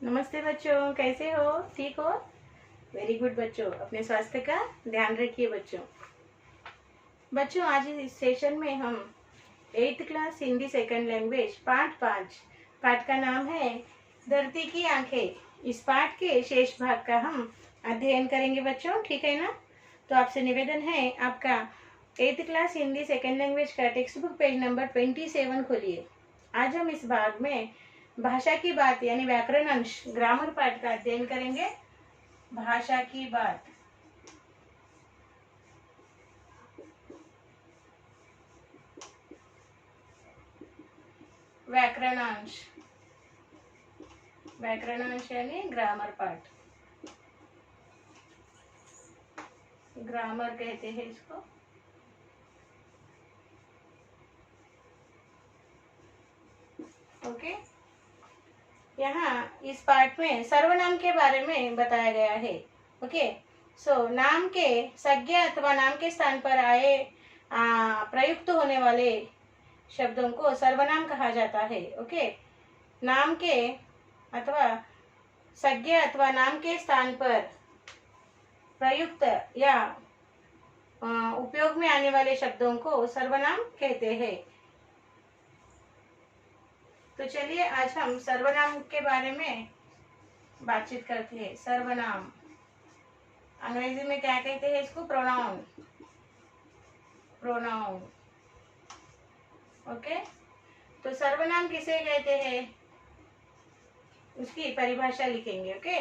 नमस्ते बच्चों, कैसे हो? ठीक हो? वेरी गुड बच्चों, अपने स्वास्थ्य का ध्यान रखिए बच्चों। आज इस सेशन में हम 8th class Hindi second language पाठ 5 पाठ का नाम है धरती की आंखें। इस पाठ के शेष भाग का हम अध्ययन करेंगे बच्चों, ठीक है ना? तो आपसे निवेदन है, आपका 8th class Hindi second language का टेक्स्ट बुक पेज नंबर 27 खोलिए। आज हम इस भाग में भाषा की बात यानी व्याकरण अंश ग्रामर पार्ट का अध्ययन करेंगे। भाषा की बात, व्याकरणांश, व्याकरणांश यानी ग्रामर पार्ट, ग्रामर कहते हैं इसको। ओके, यहाँ इस पार्ट में सर्वनाम के बारे में बताया गया है। ओके, सो नाम के संज्ञा अथवा नाम के स्थान पर आए प्रयुक्त होने वाले शब्दों को सर्वनाम कहा जाता है। ओके, नाम के अथवा संज्ञा अथवा नाम के स्थान पर प्रयुक्त या उपयोग में आने वाले शब्दों को सर्वनाम कहते हैं। तो चलिए आज हम सर्वनाम के बारे में बातचीत करते हैं। सर्वनाम अंग्रेजी में क्या कहते हैं इसको? Pronoun, pronoun. ओके, तो सर्वनाम किसे कहते हैं उसकी परिभाषा लिखेंगे। ओके,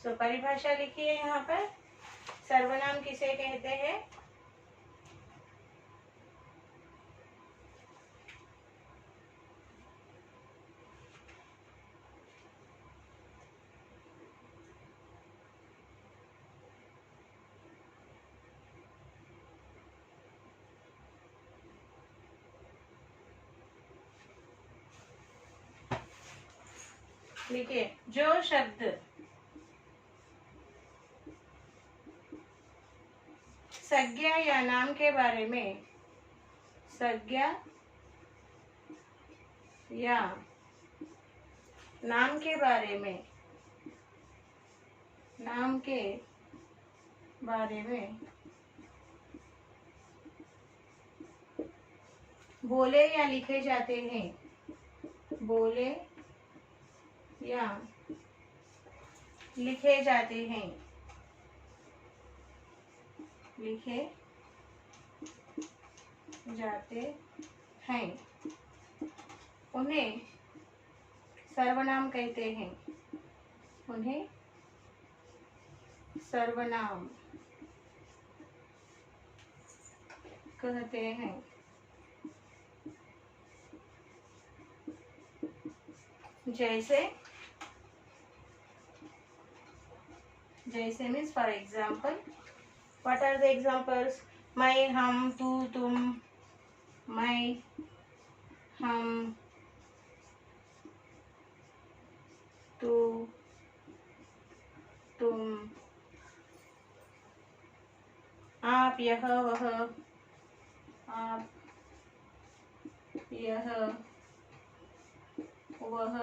सो परिभाषा लिखिए यहाँ पर। सर्वनाम किसे कहते हैं? देखिए, जो शब्द संज्ञा या नाम के बारे में, संज्ञा या नाम के बारे में, नाम के बारे में बोले या लिखे जाते हैं, बोले या लिखे जाते हैं, लिखे जाते हैं, उन्हें सर्वनाम कहते हैं, उन्हें सर्वनाम कहते हैं। जैसे means for example, what are the examples? मैं, हम, तू, तुम, मैं, हम, तू, तुम, आप, यह, वह, आप, यह, वह,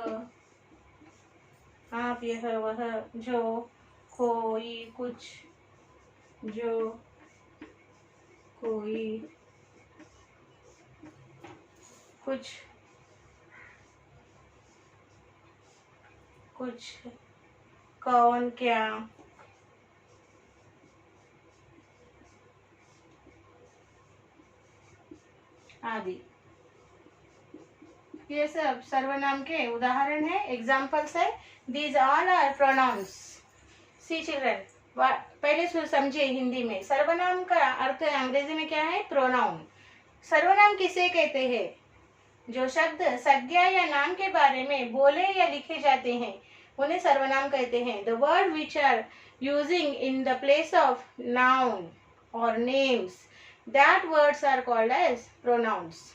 आप, यह, वह, जो, कोई, कुछ, जो, कोई, कुछ, कुछ, कौन, क्या, आदि। ये सब सर्वनाम के उदाहरण है, एग्जाम्पल्स है। These all are pronouns. See children, पहले समझे हिंदी में सर्वनाम का अर्थ अंग्रेजी में क्या है? प्रोनाउन। सर्वनाम किसे कहते हैं? जो शब्द संज्ञा या नाम के बारे में बोले या लिखे जाते हैं उन्हें सर्वनाम कहते हैं। The word which are using in the place of noun और names, that words are called as pronouns.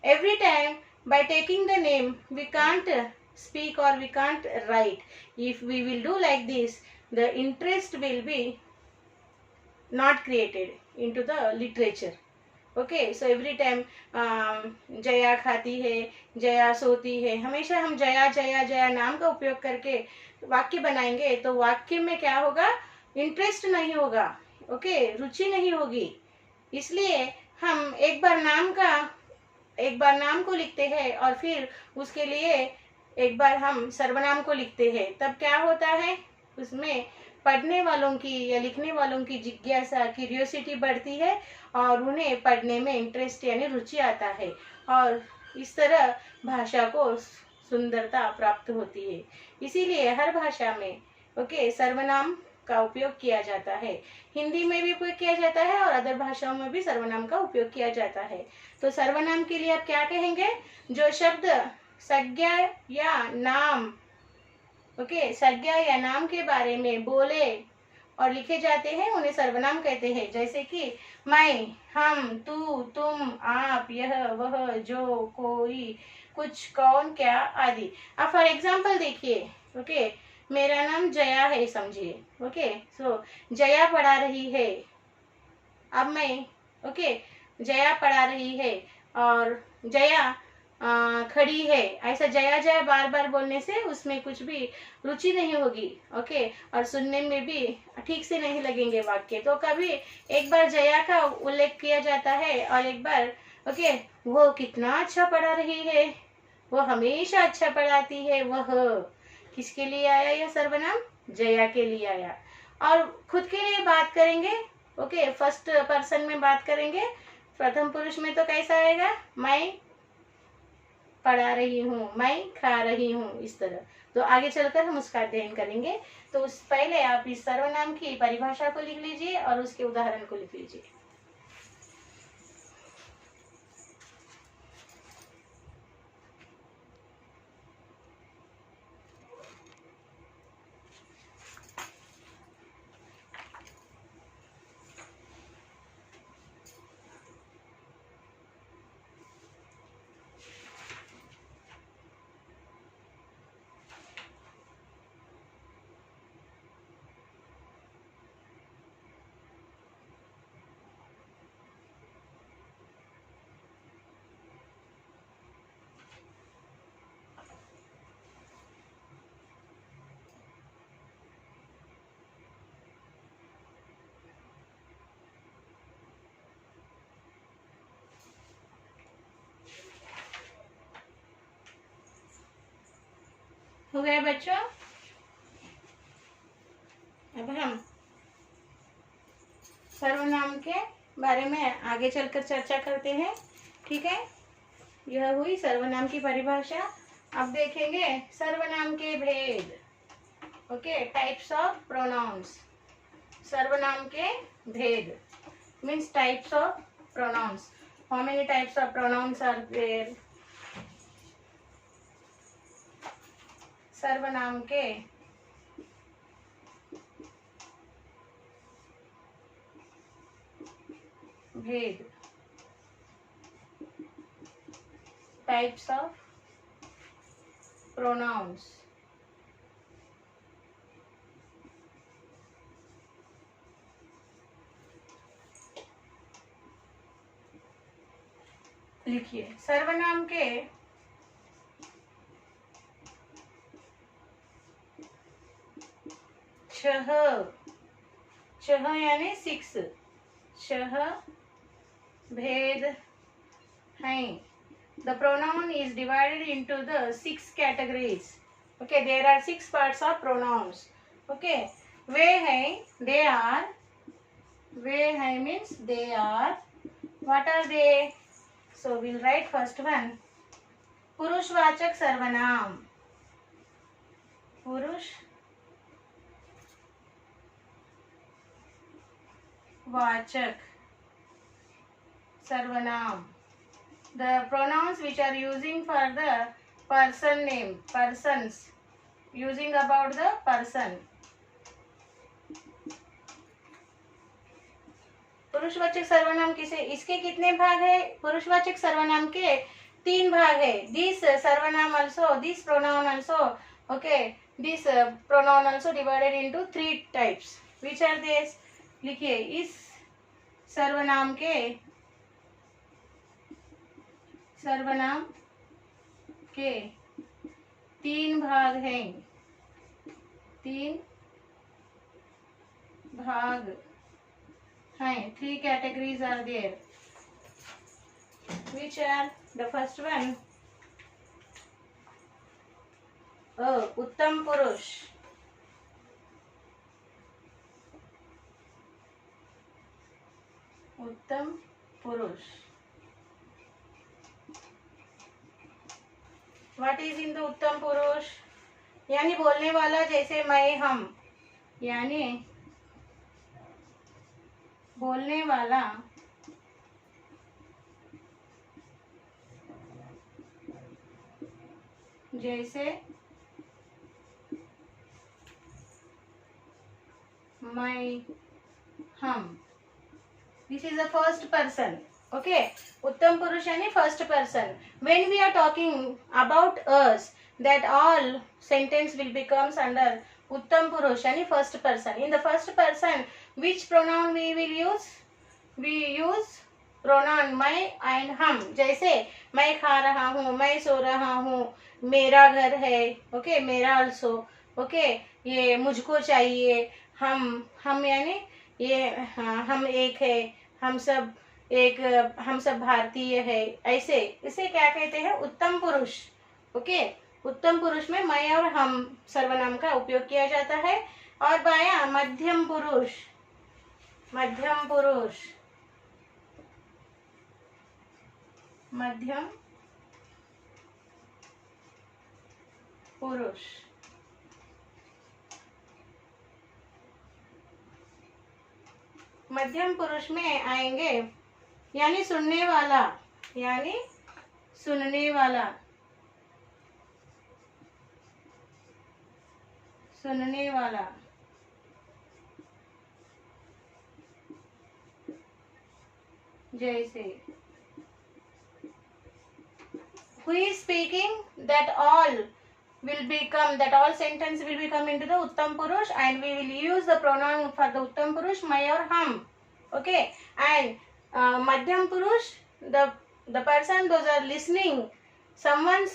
Every time by taking the name we can't speak or we can't write. If we will do like this, the interest will be not created into the literature. Okay, so every time Jaya खाती है, जया सोती है, हमेशा हम जया जया जया नाम का उपयोग करके वाक्य बनाएंगे तो वाक्य में क्या होगा, इंटरेस्ट नहीं होगा, ओके, रुचि नहीं होगी। इसलिए हम एक बार नाम को लिखते हैं और फिर उसके लिए एक बार हम सर्वनाम को लिखते हैं, तब क्या होता है, उसमें पढ़ने वालों की या लिखने वालों की जिज्ञासा, क्यूरियोसिटी बढ़ती है और उन्हें पढ़ने में इंटरेस्ट यानी रुचि आता है और इस तरह भाषा को सुंदरता प्राप्त होती है। इसीलिए हर भाषा में ओके सर्वनाम का उपयोग किया जाता है। हिंदी में भी उपयोग किया जाता है और अदर भाषाओं में भी सर्वनाम का उपयोग किया जाता है। तो सर्वनाम के लिए आप क्या कहेंगे, जो शब्द संज्ञा या नाम ओके संज्ञा या नाम के बारे में बोले और लिखे जाते हैं उन्हें सर्वनाम कहते हैं। जैसे कि मैं, हम, तू, तुम, आप, यह, वह, जो, कोई, कुछ, कौन, क्या आदि। अब फॉर एग्जाम्पल देखिए, ओके, मेरा नाम जया है समझिए, ओके, सो जया पढ़ा रही है। अब मैं ओके जया पढ़ा रही है और जया खड़ी है, ऐसा जया जया बार बार बोलने से उसमें कुछ भी रुचि नहीं होगी, ओके, और सुनने में भी ठीक से नहीं लगेंगे वाक्य। तो कभी एक बार जया का उल्लेख किया जाता है और एक बार ओके वो कितना अच्छा पढ़ा रही है, वो हमेशा अच्छा पढ़ाती है, वह किसके लिए आया, यह सर्वनाम जया के लिए आया। और खुद के लिए बात करेंगे, ओके, फर्स्ट पर्सन में बात करेंगे, प्रथम पुरुष में तो कैसा आएगा, मैं पढ़ा रही हूँ, मैं खा रही हूँ, इस तरह। तो आगे चलकर हम उसका अध्ययन करेंगे। तो उस पहले आप इस सर्वनाम की परिभाषा को लिख लीजिए और उसके उदाहरण को लिख लीजिए। हो गया बच्चों। अब हम सर्वनाम के बारे में आगे चलकर चर्चा करते हैं, ठीक है। यह हुई सर्वनाम की परिभाषा। अब देखेंगे सर्वनाम के भेद, ओके, टाइप्स ऑफ प्रोनाउंस। सर्वनाम के भेद means types of pronouns. How many types of pronouns are there? सर्वनाम के भेद, टाइप्स ऑफ प्रोनाउंस। लिखिए, सर्वनाम के छह यानी 6 भेद हैं। The pronoun is divided into the 6 categories. Okay, there are 6 parts of pronouns. Okay, वे हैं, they are, वे हैं means they are. What are they? So we'll write first one. पुरुषवाचक सर्वनाम, पुरुष वाचक सर्वनाम, the pronouns which are using for the person name, persons, using about the person. पुरुषवाचक सर्वनाम किसे, इसके कितने भाग है? पुरुषवाचक सर्वनाम के 3 भाग है। दिस सर्वनाम also, this pronoun also, okay, this pronoun also divided into 3 types. Which are these? लिखिए, इस सर्वनाम के सर्वनाम के 3 भाग हैं, 3 भाग हैं. 3 categories are there. Which are the first one? उत्तम पुरुष. उत्तम पुरुष. व्हाट इज इन द उत्तम पुरुष? यानी बोलने वाला, जैसे मैं, हम, यानी बोलने वाला जैसे मैं, हम. This is the first person. Okay. Uttam Purush यानी first person. When we are talking about us, that all sentence will becomes under Uttam Purush यानी first person. In the first person, which pronoun we will use? We use pronoun मैं and हम. जैसे मैं खा रहा हूँ, मैं सो रहा हूँ, मेरा घर है. Okay, मेरा also. Okay, ये मुझको चाहिए. हम यानी ये, हाँ, हम एक है, हम सब एक, हम सब भारतीय है. ऐसे इसे क्या कहते हैं? उत्तम पुरुष. ओके. उत्तम पुरुष में मैं और हम सर्वनाम का उपयोग किया जाता है. और बाया मध्यम पुरुष. मध्यम पुरुष. मध्यम पुरुष. मध्यम पुरुष में आएंगे यानी सुनने वाला, यानी सुनने वाला, सुनने वाला. जैसे who is speaking, that all will become, that all sentence will become into the Uttam Purush, and we will use the pronoun for the Uttam Purush मैं और हम. Okay. And Madhyam Purush, the person, those are listening, someone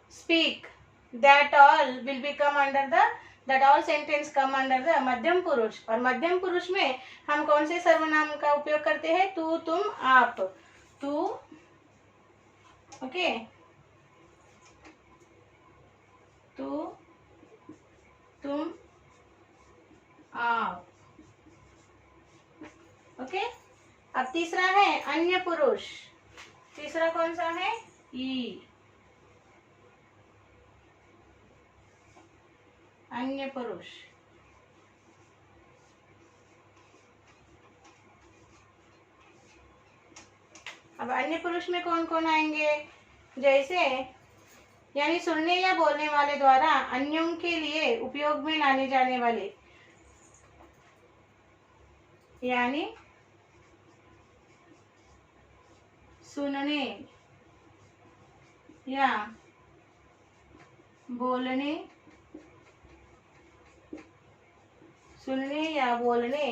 speak, that all will become under the, that all sentence come under the मध्यम पुरुष. और मध्यम पुरुष में हम कौन से सर्वनाम का उपयोग करते हैं? तू, तुम, आप. तू. ओके. तू, तुम, आप. ओके. अब तीसरा है अन्य पुरुष. तीसरा कौन सा है? ई. अन्य पुरुष. अब अन्य पुरुष में कौन कौन आएंगे? जैसे यानी सुनने या बोलने वाले द्वारा अन्यों के लिए उपयोग में लाने जाने वाले, यानी सुनने या बोलने, सुनने या बोलने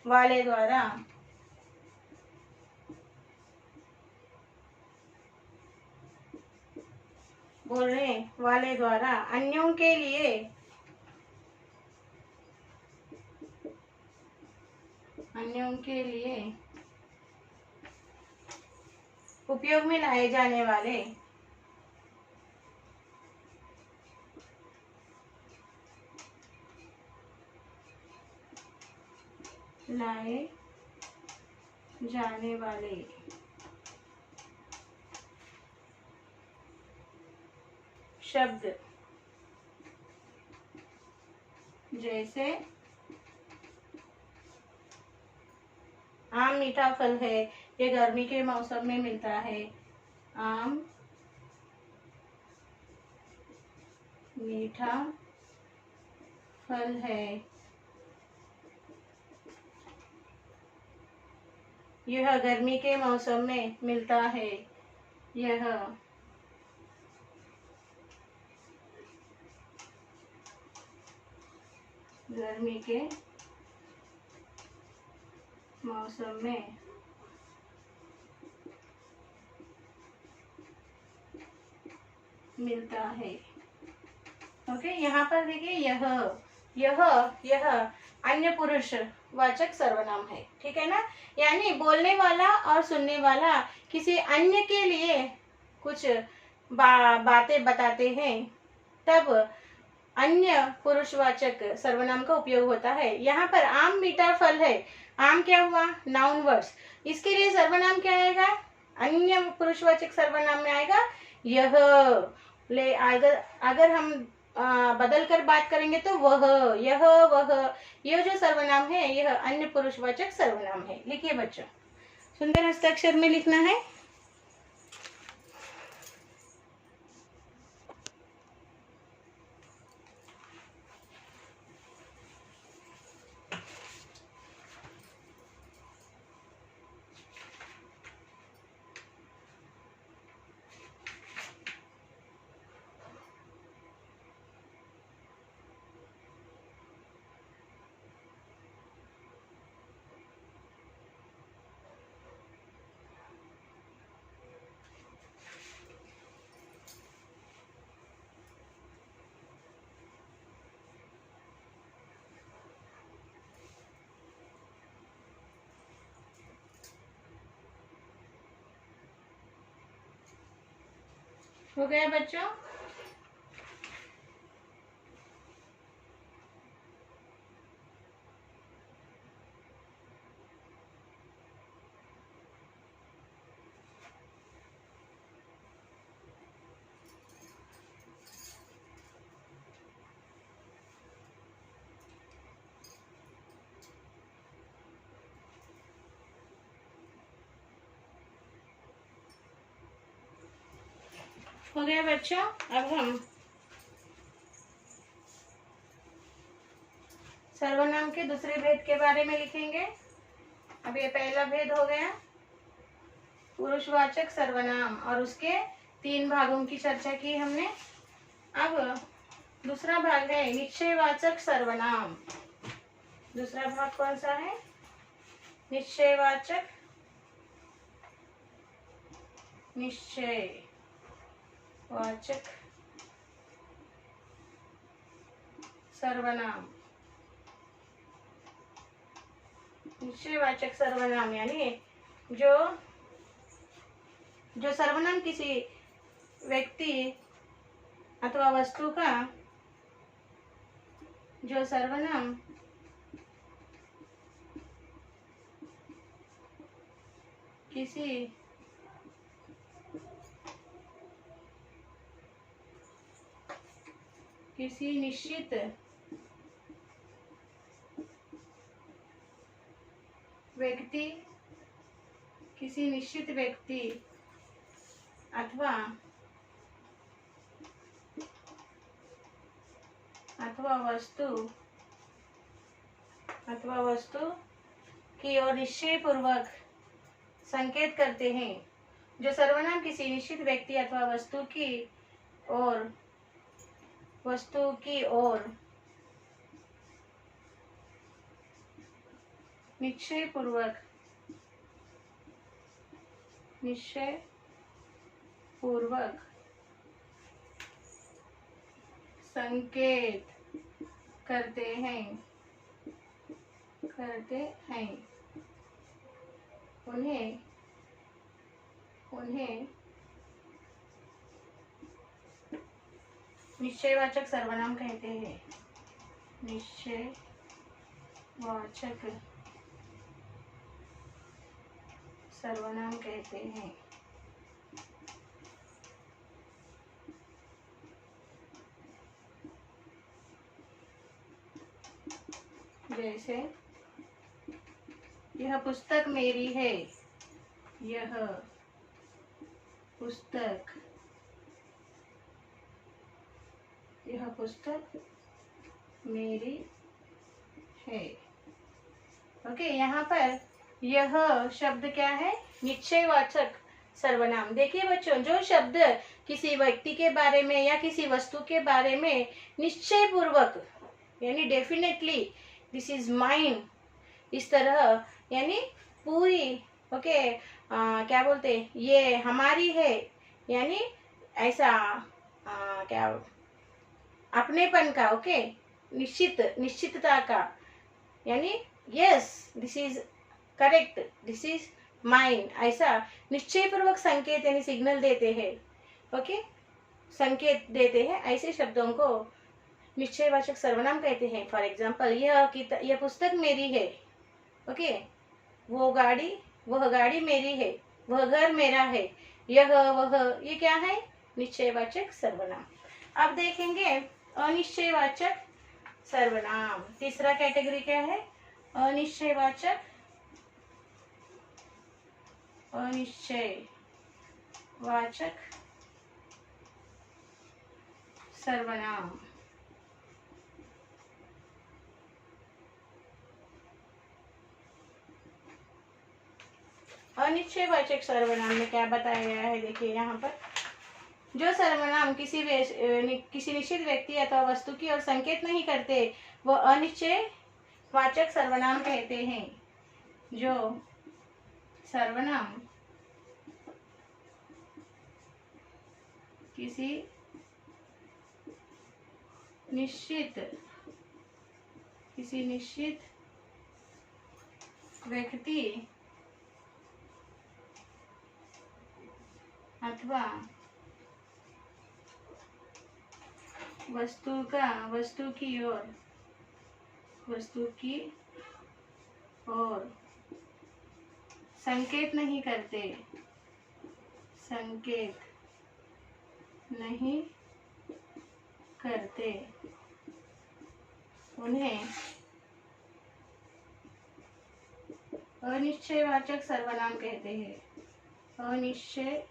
वाले द्वारा बोलने वाले द्वारा अन्यों के लिए उपयोग में लाए जाने वाले शब्द. जैसे आम मीठा फल है, ये गर्मी के मौसम में मिलता है. आम मीठा फल है, यह गर्मी के मौसम में मिलता है. यह गर्मी के मौसम में मिलता है। ओके, यहाँ पर देखिए यह यह अन्य पुरुष वाचक सर्वनाम है, ठीक है ना। यानी बोलने वाला और सुनने वाला किसी अन्य के लिए कुछ बातें बताते हैं, तब अन्य पुरुषवाचक सर्वनाम का उपयोग होता है। यहाँ पर आम मीठा फल है, आम क्या हुआ, नाउन वर्ड्स, इसके लिए सर्वनाम क्या आएगा, अन्य पुरुषवाचक सर्वनाम में आएगा यह। अगर हम बदल कर बात करेंगे तो वह, यह, यह जो सर्वनाम है यह अन्य पुरुषवाचक सर्वनाम है। लिखिए बच्चों, सुंदर हस्ताक्षर में लिखना है। हो गया बच्चों? हो गया बच्चों? अब हम सर्वनाम के दूसरे भेद के बारे में लिखेंगे। अब ये पहला भेद हो गया पुरुषवाचक सर्वनाम, और उसके 3 भागों की चर्चा की हमने। अब दूसरा भाग है निश्चयवाचक सर्वनाम। दूसरा भाग कौन सा है? निश्चयवाचक सर्वनाम। निश्चयवाचक सर्वनाम यानी जो सर्वनाम किसी व्यक्ति अथवा वस्तु का, जो सर्वनाम किसी निश्चित व्यक्ति अथवा वस्तु की ओर निश्चय पूर्वक संकेत करते हैं। जो सर्वनाम किसी निश्चित व्यक्ति अथवा वस्तु की ओर निश्चय पूर्वक संकेत करते हैं उन्हें निश्चयवाचक सर्वनाम कहते हैं। निश्चयवाचक सर्वनाम कहते हैं। जैसे यह पुस्तक मेरी है, यह पुस्तक मेरी है। ओके, यहाँ पर यह शब्द क्या है? निश्चयवाचक सर्वनाम। देखिए बच्चों, जो शब्द किसी व्यक्ति के बारे में या किसी वस्तु के बारे में निश्चय पूर्वक यानी डेफिनेटली, दिस इज माइन, इस तरह यानी पूरी, ओके, क्या बोलते, ये हमारी है, यानी ऐसा क्या अपनेपन का, ओके, निश्चितता का, यानी yes this is correct, this is mine, ऐसा निश्चय पूर्वक संकेत यानी सिग्नल देते हैं, ओके, संकेत देते हैं, ऐसे शब्दों को निश्चयवाचक सर्वनाम कहते हैं। फॉर एग्जाम्पल, यह पुस्तक मेरी है, ओके, वह गाड़ी मेरी है, वह घर मेरा है, यह वह, ये क्या है, निश्चयवाचक सर्वनाम। अब देखेंगे अनिश्चयवाचक सर्वनाम। तीसरा कैटेगरी क्या है, अनिश्चयवाचक सर्वनाम। अनिश्चयवाचक सर्वनाम में क्या बताया गया है, देखिए यहाँ पर, जो सर्वनाम किसी निश्चित व्यक्ति अथवा वस्तु की ओर संकेत नहीं करते वो अनिश्चयवाचक सर्वनाम कहते हैं। जो सर्वनाम किसी निश्चित व्यक्ति अथवा वस्तु की ओर संकेत नहीं करते उन्हें अनिश्चयवाचक सर्वनाम कहते हैं। अनिश्चयवाचक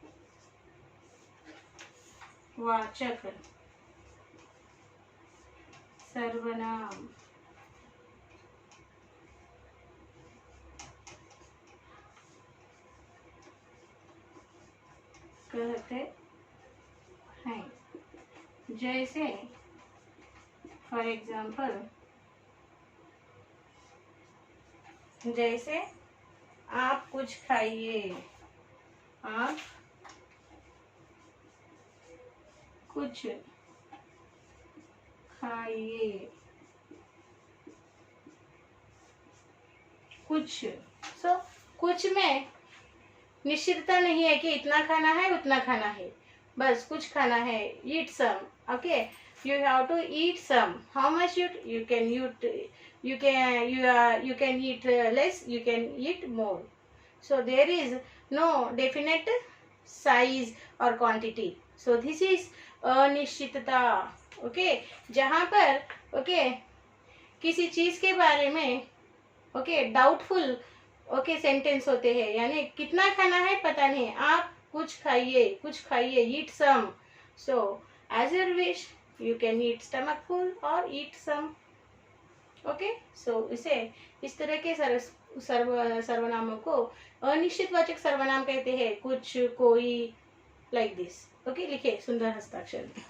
सर्वनाम कहते हैं। जैसे फॉर एग्जाम्पल, जैसे आप कुछ खाइए, आप कुछ खाइए, कुछ, कुछ में निश्चितता नहीं है कि इतना खाना है उतना खाना है, बस कुछ खाना है, eat some, okay, you have to eat some, how much you can eat, you can eat less, you can eat more, so there is no definite size or quantity, so this is अनिश्चितता, okay, जहाँ पर okay किसी चीज के बारे में okay doubtful okay sentence होते हैं, यानी कितना खाना है पता नहीं, आप कुछ खाइए, eat some, so as your wish you can eat stomach full or eat some, okay, so इसे इस तरह के सर्वनामों को अनिश्चितवाचक सर्वनाम कहते हैं, कुछ, कोई, लाइक दिस, ओके, लिखे सुंदर हस्ताक्षर में।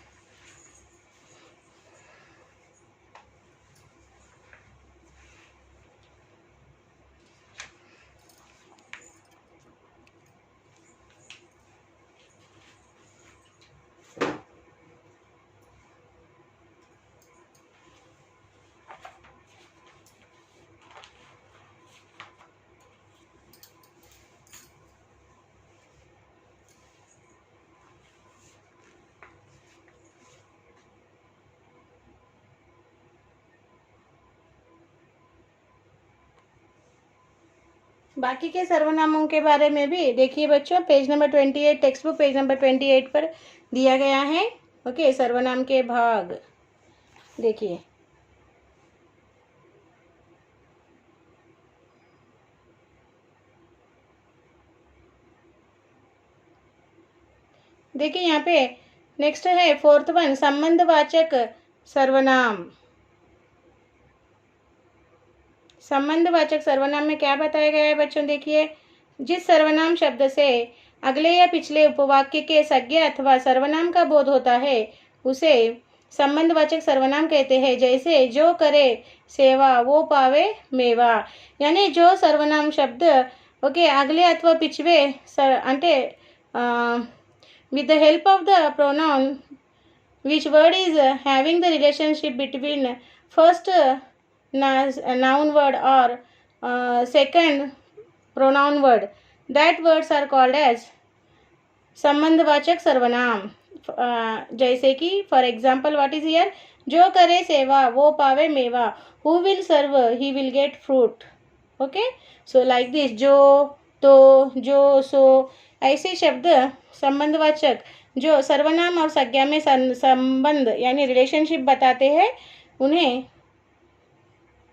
बाकी के सर्वनामों के बारे में भी देखिए बच्चों, page number 28, text book page number 28 पर दिया गया है, ओके, सर्वनाम के भाग देखिए। देखिए यहाँ पे नेक्स्ट है 4th वन, संबंधवाचक सर्वनाम। संबंधवाचक सर्वनाम में क्या बताया गया है बच्चों, देखिए, जिस सर्वनाम शब्द से अगले या पिछले उपवाक्य के संज्ञा अथवा सर्वनाम का बोध होता है उसे संबंधवाचक सर्वनाम कहते हैं। जैसे जो करे सेवा वो पावे मेवा, यानी जो सर्वनाम शब्द ओके अगले अथवा पिछवे అంటే with the help of the pronoun which word is having the relationship between first noun word or second pronoun word, that words are called as संबंधवाचक सर्वनाम. जैसे कि for example what is here, जो करे सेवा वो पावे मेवा, who will serve he will get fruit. Okay, so like this, जो, तो, जो, सो, ऐसे शब्द संबंधवाचक जो सर्वनाम और संज्ञा में संबंध यानी रिलेशनशिप बताते हैं उन्हें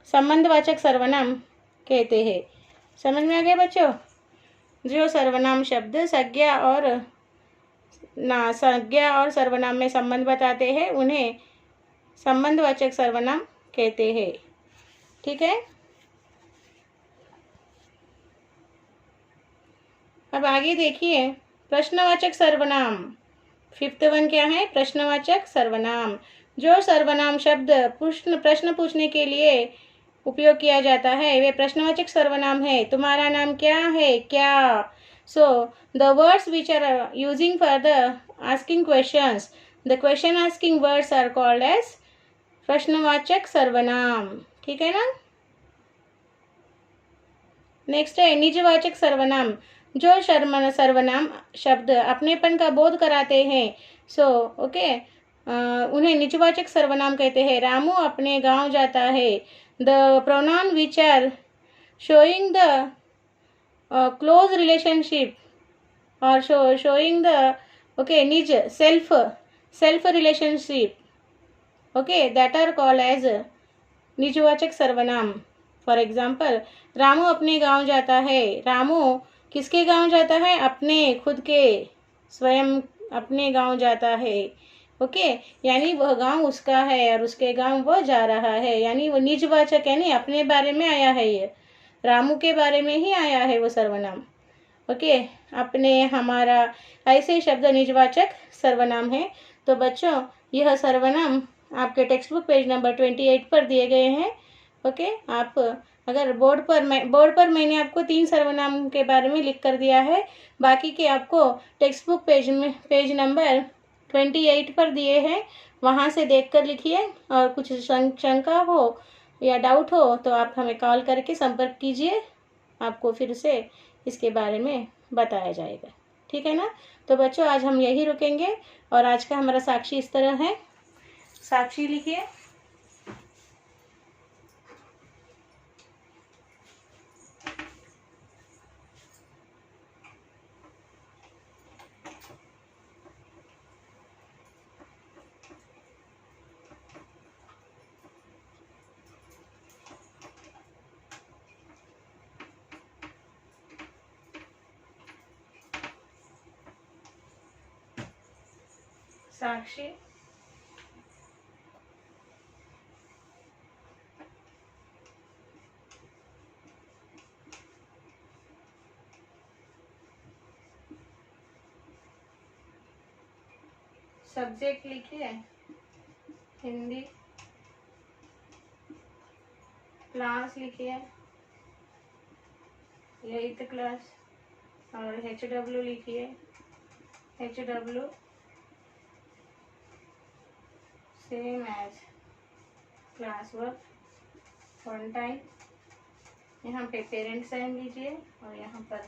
संबंधवाचक सर्वनाम कहते हैं. समझ में आ गया बच्चों? जो सर्वनाम शब्द संज्ञा और सर्वनाम में संबंध बताते हैं उन्हें संबंधवाचक सर्वनाम कहते हैं. ठीक है, अब आगे देखिए प्रश्नवाचक सर्वनाम. फिफ्थ वन क्या है? प्रश्नवाचक सर्वनाम. जो सर्वनाम शब्द प्रश्न पूछने के लिए उपयोग किया जाता है वे प्रश्नवाचक सर्वनाम है. तुम्हारा नाम क्या है? क्या. So the words which are using for the asking questions, the question asking words are called as प्रश्नवाचक सर्वनाम. ठीक है ना. नेक्स्ट है निजवाचक सर्वनाम. जो सर्वनाम शब्द अपनेपन का बोध कराते हैं ओके उन्हें निजवाचक सर्वनाम कहते हैं. रामू अपने गांव जाता है. The pronoun which are showing the close relationship or showing the nij self relationship, that are called as निजवाचक सर्वनाम. फॉर एग्जाम्पल, रामू अपने गांव जाता है. रामू किसके गांव जाता है? अपने खुद के, स्वयं अपने गांव जाता है. ओके, यानी वह गांव उसका है और उसके गांव वो जा रहा है, यानी वो निजवाचक है, नहीं अपने बारे में आया है, ये रामू के बारे में ही आया है वो सर्वनाम. ओके, अपने, हमारा, ऐसे शब्द निजवाचक सर्वनाम है. तो बच्चों यह सर्वनाम आपके टेक्स्ट बुक पेज नंबर 28 पर दिए गए हैं. ओके, आप अगर बोर्ड पर मैंने आपको 3 सर्वनाम के बारे में लिख कर दिया है, बाकी के आपको टेक्स्ट बुक पेज नंबर 28 पर दिए हैं, वहाँ से देखकर लिखिए. और कुछ शंका हो या डाउट हो तो आप हमें कॉल करके संपर्क कीजिए, आपको फिर से इसके बारे में बताया जाएगा. ठीक है ना. तो बच्चों आज हम यही रुकेंगे और आज का हमारा साक्षी इस तरह है. साक्षी लिखिए. साक्षी सब्जेक्ट लिखिए हिंदी. क्लास लिखिए 8th क्लास और HW लिखिए. HW same as class work 1 time. यहाँ पे पेरेंट साइन लीजिए और यहाँ पर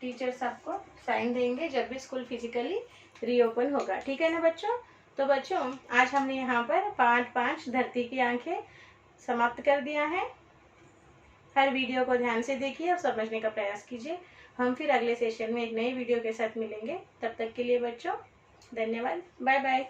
टीचर्स आपको साइन देंगे जब भी स्कूल फिजिकली रीओपन होगा. ठीक है ना बच्चों. तो बच्चों आज हमने यहाँ पर 5 धरती की आंखें समाप्त कर दिया है. हर वीडियो को ध्यान से देखिए और समझने का प्रयास कीजिए. हम फिर अगले सेशन में एक नई वीडियो के साथ मिलेंगे. तब तक के लिए बच्चों धन्यवाद. Bye bye.